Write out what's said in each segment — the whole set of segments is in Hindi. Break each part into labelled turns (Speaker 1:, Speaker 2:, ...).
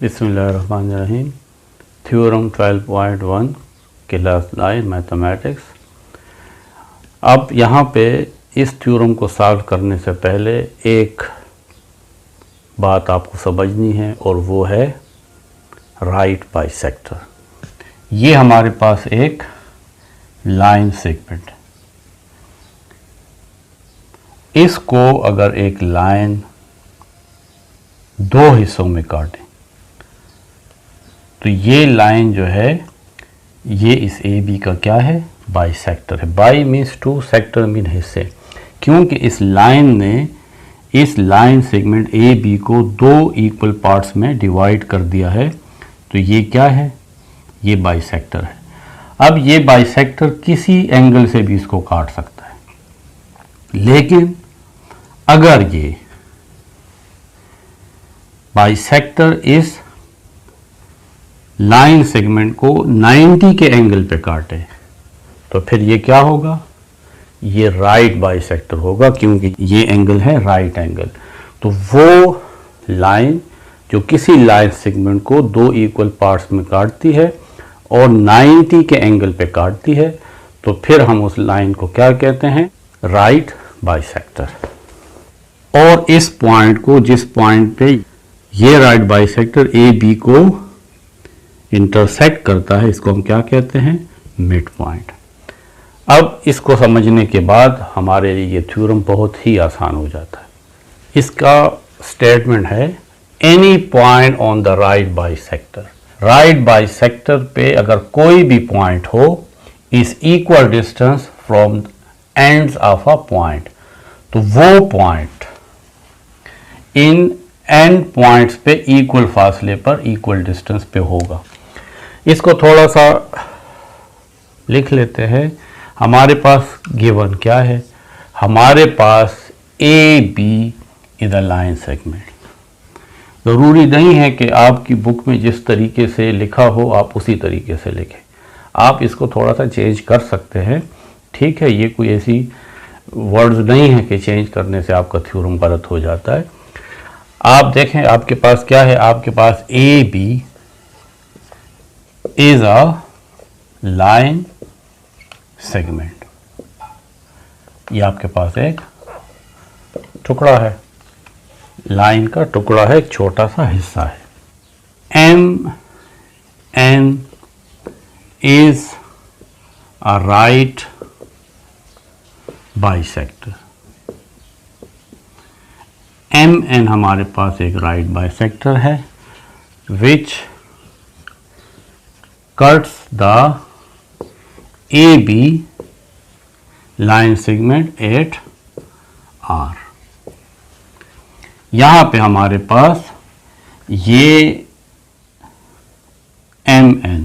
Speaker 1: बिस्मिल्लाहिर्रहमानिर्रहीम। Theorem 12.1 class 9 mathematics. अब यहाँ पे इस थ्योरम को सॉल्व करने से पहले एक बात आपको समझनी है और वो है राइट बाइसेक्टर। ये हमारे पास एक लाइन सेगमेंट है। इसको अगर एक लाइन दो हिस्सों में काटें तो ये लाइन जो है ये इस ए बी का क्या है, बाइसेक्टर है। Bi means two, sector mean हिस्से। क्योंकि इस लाइन ने इस लाइन सेगमेंट ए बी को दो इक्वल पार्ट्स में डिवाइड कर दिया है, तो ये क्या है, ये बाइसेक्टर है। अब ये बाइसेक्टर किसी एंगल से भी इसको काट सकता है, लेकिन अगर ये बाइसेक्टर इस लाइन सेगमेंट को 90 के एंगल पे काटे तो फिर ये क्या होगा, ये राइट बाइसेक्टर होगा, क्योंकि ये एंगल है राइट एंगल। तो वो लाइन जो किसी लाइन सेगमेंट को दो इक्वल पार्ट्स में काटती है और 90 के एंगल पे काटती है, तो फिर हम उस लाइन को क्या कहते हैं, राइट बाइसेक्टर। और इस पॉइंट को, जिस पॉइंट पे ये राइट बाइसेक्टर ए बी को इंटरसेक्ट करता है, इसको हम क्या कहते हैं, मिड पॉइंट। अब इसको समझने के बाद हमारे लिए ये थ्योरम बहुत ही आसान हो जाता है। इसका स्टेटमेंट है any point on the right bisector. Right bisector पे अगर कोई भी पॉइंट हो is equal distance from ends of a point, तो वो पॉइंट इन एंड पॉइंट्स पे इक्वल फासले पर, इक्वल डिस्टेंस पे होगा। इसको थोड़ा सा लिख लेते हैं। हमारे पास गिवन क्या है, हमारे पास A B is a line segment. ज़रूरी नहीं है कि आपकी बुक में जिस तरीके से लिखा हो आप उसी तरीके से लिखें, आप इसको थोड़ा सा चेंज कर सकते हैं, ठीक है। ये कोई ऐसी वर्ड्स नहीं है कि चेंज करने से आपका थ्योरम गलत हो जाता है। आप देखें आपके पास क्या है, आपके पास A B is a line segment. ये आपके पास एक टुकड़ा है, लाइन का टुकड़ा है, एक छोटा सा हिस्सा है। M N is a right bisector. M N हमारे पास एक राइट बाइसेक्टर है विच cuts the AB line segment at R। यहाँ पे हमारे पास ये MN,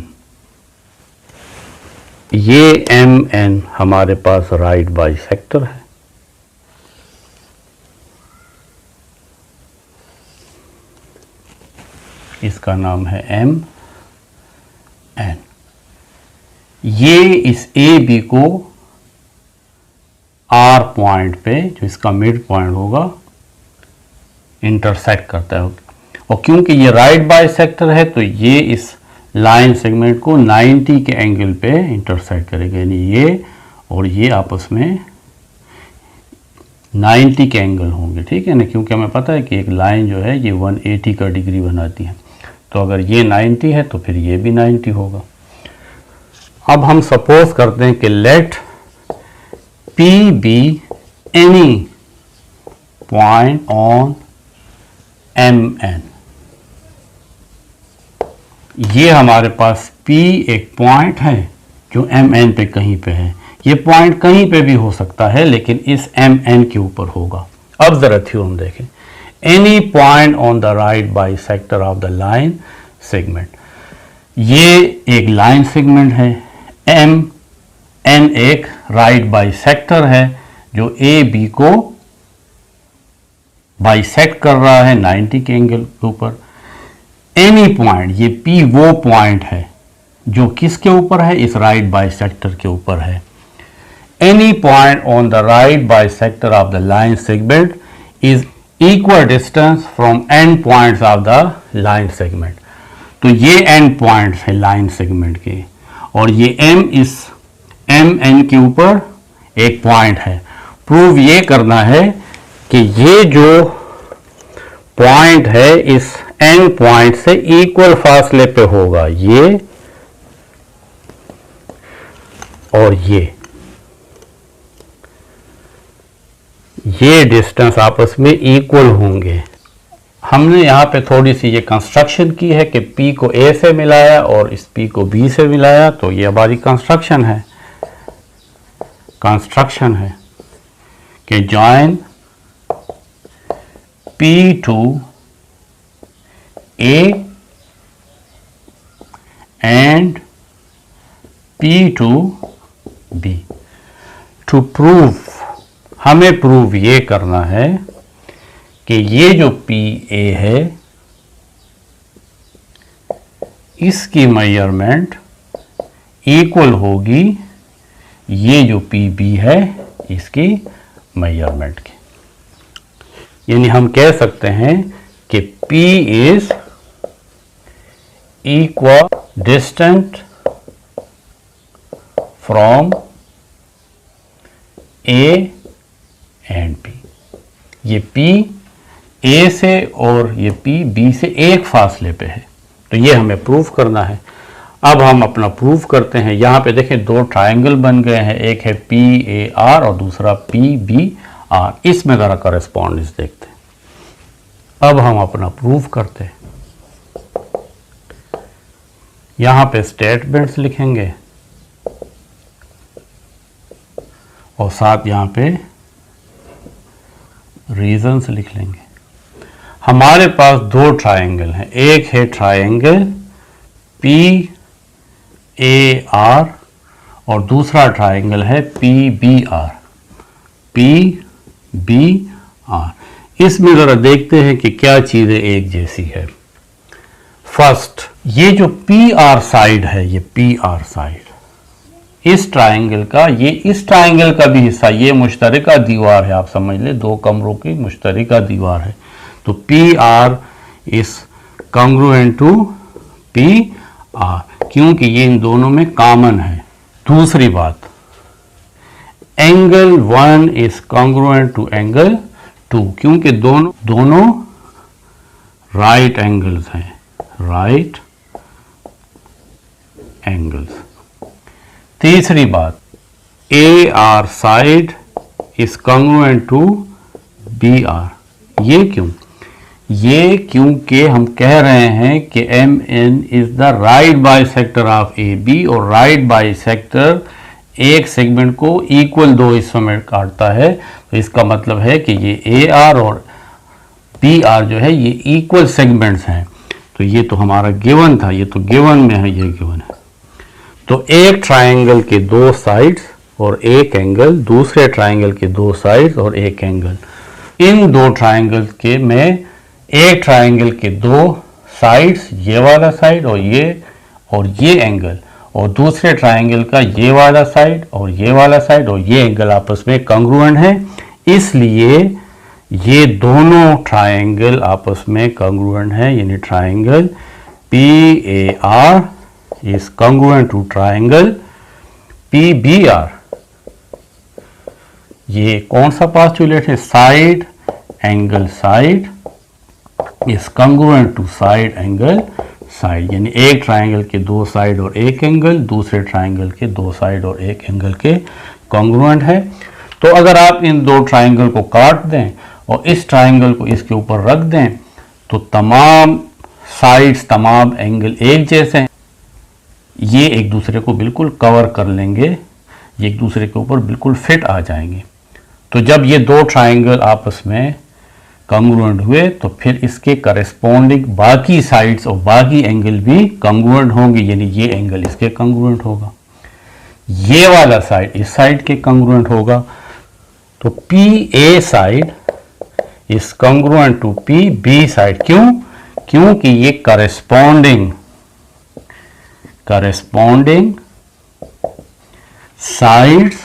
Speaker 1: ये MN हमारे पास राइट बाइसेक्टर है। इसका नाम है MN। ये इस ए बी को आर पॉइंट पे, जो इसका मिड पॉइंट होगा, इंटरसेक्ट करता है। और क्योंकि ये राइट बाइसेक्टर है तो ये इस लाइन सेगमेंट को 90 के एंगल पे इंटरसेक्ट करेगा, यानी ये और ये आपस में 90 के एंगल होंगे, ठीक है ना। क्योंकि हमें पता है कि एक लाइन जो है ये 180 का डिग्री बनाती है, तो अगर ये 90 है तो फिर ये भी 90 होगा। अब हम सपोज करते हैं कि let P be any point on M N. ये हमारे पास P एक पॉइंट है जो एम एन पे कहीं पे है। ये पॉइंट कहीं पे भी हो सकता है, लेकिन इस एम एन के ऊपर होगा। अब जरा थ्योरम देखें, any point on the right bisector of the line segment. ये एक लाइन सेगमेंट है, एम एन एक राइट बाइसेक्टर है जो ए बी को बाइसेक्ट कर रहा है 90 के एंगल के ऊपर। एनी पॉइंट, ये पी वो पॉइंट है जो किसके ऊपर है, इस राइट बाइसेक्टर के ऊपर है। Any point on the right bisector of the line segment is equal distance from and points of the line segment. तो ये एंड पॉइंट्स है लाइन सेगमेंट के, और ये एम इस एम एन के ऊपर एक पॉइंट है। प्रूव ये करना है कि ये जो पॉइंट है इस एंड पॉइंट से इक्वल फासले पे होगा, ये और ये डिस्टेंस आपस में इक्वल होंगे। हमने यहाँ पे थोड़ी सी ये कंस्ट्रक्शन की है कि P को A से मिलाया और इस P को B से मिलाया, तो ये हमारी कंस्ट्रक्शन है कि join P to A and P to B। To prove, हमें प्रूव ये करना है कि ये जो PA है इसकी मेजरमेंट इक्वल होगी ये जो PB है इसकी मेजरमेंट की। यानी हम कह सकते हैं कि P is equal distant from A and B। ये P A से और ये P B से एक फासले पे है, तो ये हमें प्रूफ करना है। अब हम अपना प्रूफ करते हैं। यहाँ पे देखें दो ट्रायंगल बन गए हैं, एक है PAR और दूसरा PBR। इसमें ज़रा कॉरेस्पॉन्डेंस देखते हैं। अब हम अपना प्रूफ करते हैं। यहाँ पे स्टेटमेंट्स लिखेंगे और साथ यहाँ पे रीजंस लिख लेंगे। हमारे पास दो ट्रायंगल हैं, एक है ट्रायंगल PAR और दूसरा ट्रायंगल है PBR। इसमें ज़रा देखते हैं कि क्या चीज़ें एक जैसी है। फर्स्ट, ये जो PR साइड है, ये PR साइड इस ट्रायंगल का, ये इस ट्रायंगल का भी हिस्सा, ये मुश्तरका दीवार है, आप समझ ले दो कमरों की मुश्तरका दीवार है। तो PR is congruent to PR क्योंकि ये इन दोनों में कॉमन है। दूसरी बात, angle 1 is congruent to angle 2 क्योंकि दोनों राइट एंगल्स हैं, राइट एंगल्स। तीसरी बात, AR side is congruent to BR। ये क्यों? ये क्योंकि हम कह रहे हैं कि MN is the right bisector of AB और राइट बाइसेक्टर एक सेगमेंट को इक्वल दो हिस्सों में काटता है। तो इसका मतलब है कि ये AR और BR जो है ये इक्वल सेगमेंट्स हैं। तो ये तो हमारा गिवन था, ये तो गिवन में है, ये गिवन है। तो एक ट्रायंगल के दो साइड्स और एक एंगल, दूसरे ट्रायंगल के दो साइड्स और एक एंगल। इन दो ट्रायंगल के में एक ट्रायंगल के दो साइड्स, ये वाला साइड और ये एंगल, और दूसरे ट्रायंगल का ये वाला साइड और ये वाला साइड और ये एंगल आपस में कॉन्ग्रुएंट है। इसलिए ये दोनों ट्रायंगल आपस में कॉन्ग्रुएंट है, यानी triangle PAR is congruent to triangle PBR। ये कौन सा पोस्टुलेट है? Side angle side is congruent to side angle side, यानी एक ट्रायंगल के दो साइड और एक एंगल दूसरे ट्रायंगल के दो साइड और एक एंगल के कॉन्ग्रुएंट है। तो अगर आप इन दो ट्रायंगल को काट दें और इस ट्रायंगल को इसके ऊपर रख दें तो तमाम साइड्स, तमाम एंगल एक जैसे हैं, ये एक दूसरे को बिल्कुल कवर कर लेंगे, ये एक दूसरे के ऊपर बिल्कुल फिट आ जाएंगे। तो जब ये दो ट्रायंगल आपस में कॉन्ग्रुएंट हुए तो फिर इसके करेस्पॉन्डिंग बाकी साइड्स और बाकी एंगल भी कॉन्ग्रुएंट होंगे, यानी ये एंगल इसके कॉन्ग्रुएंट होगा, ये वाला साइड इस साइड के कॉन्ग्रुएंट होगा। तो PA side is congruent to PB side. क्यों? क्योंकि ये corresponding sides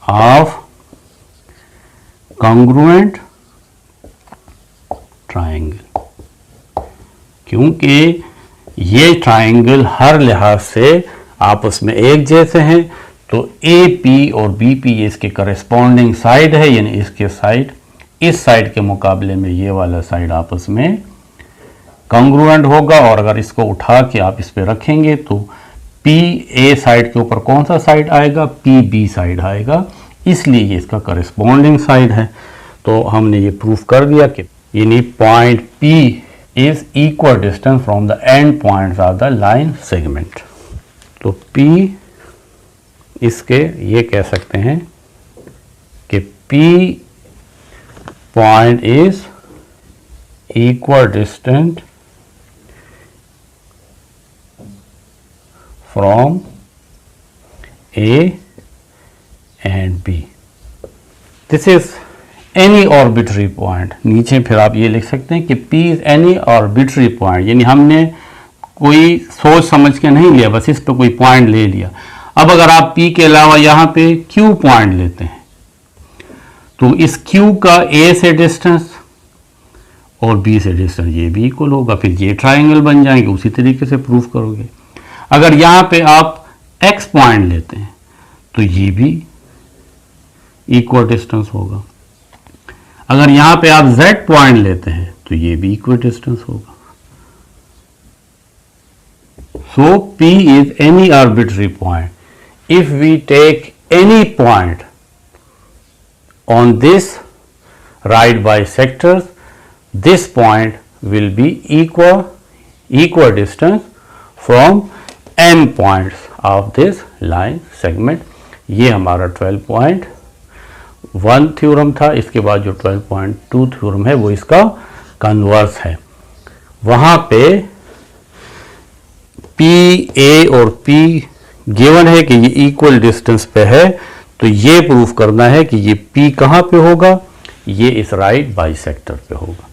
Speaker 1: of congruent triangle. क्यों? क्योंकि ये ट्राइंगल हर लिहाज से आपस में एक जैसे हैं, तो ए पी और बी पी ये इसके करेस्पॉन्डिंग साइड है, यानी इसके साइड इस साइड के मुकाबले में ये वाला साइड आपस में कॉन्ग्रुएंट होगा। और अगर इसको उठा के आप इस पे रखेंगे तो पी ए साइड के ऊपर कौन सा साइड आएगा, पी बी साइड आएगा, इसलिए ये इसका करेस्पॉन्डिंग साइड है। तो हमने ये प्रूफ कर दिया कि यानी point P is equal distance from the end points of the line segment. तो पी इसके ये कह सकते हैं कि P point is equal distance from A and B. This is any arbitrary point. नीचे फिर आप ये लिख सकते हैं कि P is any arbitrary point, यानी हमने कोई सोच समझ के नहीं लिया, बस इस पे कोई पॉइंट ले लिया। अब अगर आप P के अलावा यहाँ पे Q पॉइंट लेते हैं तो इस Q का A से डिस्टेंस और B से डिस्टेंस ये भी इक्वल होगा, फिर ये ट्राइंगल बन जाएंगे, उसी तरीके से प्रूफ करोगे। अगर यहाँ पे आप X पॉइंट लेते हैं तो ये भी इक्वल डिस्टेंस होगा। अगर यहाँ पे आप Z पॉइंट लेते हैं तो ये भी इक्वल डिस्टेंस होगा। So P is any arbitrary point. If we take any point on this right bisectors, this point will be equal distance from n points of this line segment. ये हमारा 12.1 थ्योरम था। इसके बाद जो 12.2 थ्योरम है वो इसका कन्वर्स है। वहाँ पे पी ए और पी गिवन है कि ये इक्वल डिस्टेंस पे है, तो ये प्रूफ करना है कि ये पी कहाँ पे होगा, ये इस राइट बाइसेक्टर पे होगा।